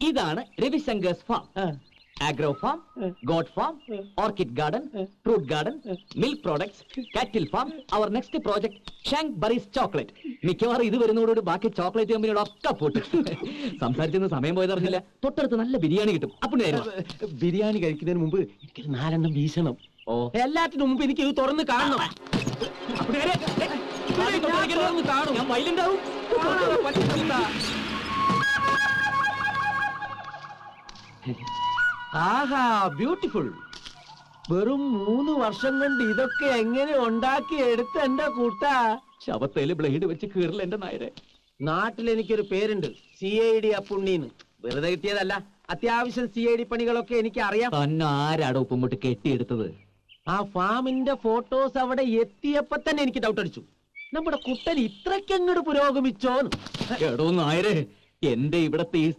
ഇതാണ് Ravishankar's farm. Agro farm, goat farm, orchid garden, fruit garden, milk products, cattle farm. അവർ next project ഷാങ്ക് ബറീസ് chocolate. മിക്കവാറും ഇത് വരുന്നതോടുകൂടി ബാക്കി ചോക്ലേറ്റ് കമ്പനിയുടെ ഒക്കെ പോട്ട്. സംസാരിച്ചെന്ന് സമയം പോയതറിഞ്ഞില്ല. തൊട്ടടുത്ത് നല്ല ബിരിയാണി കിട്ടും. അപ്പോൾ ബിരിയാണി കഴിക്കുന്നതിന് മുമ്പ് എനിക്കൊരു 4 വീശണം. ഓ, എല്ലാറ്റിനും മുമ്പ് എനിക്ക് ഇത് തുറന്ന് കാണണം. ഞാൻ വൈലന്റ് ആവും. ആഹാ, ബ്യൂട്ടിഫുൾ. വെറും 3 വർഷം കൊണ്ട് ഇതൊക്കെ എങ്ങനെ ഉണ്ടാക്കി എടുത്ത് എന്റെ കൂട്ടാ. ശവത്തേല് ബ്ലേഡ് വെച്ച് കീറില്ല എന്റെ നായരെ. നാട്ടിൽ എനിക്കൊരു പേരുണ്ട്, CID അപ്പുണ്ണീന്ന്. വെറുതെ കിട്ടിയതല്ല, അത്യാവശ്യം CID പണികളൊക്കെ എനിക്ക് അറിയാം. തന്നെ ആരാടോ ഉപ്പുമുട്ട് കെട്ടിയെടുത്തത്? ആ ഫാമിന്റെ ഫോട്ടോസ് അവിടെ എത്തിയപ്പോ തന്നെ എനിക്ക് ഡൗട്ട് അടിച്ചു, നമ്മുടെ കുട്ടൻ ഇത്രയ്ക്കങ്ങോട്ട് പുരോഗമിച്ചോന്ന്. എടോ നായരെ, എന്റെ ഇവിടത്തെ ഈ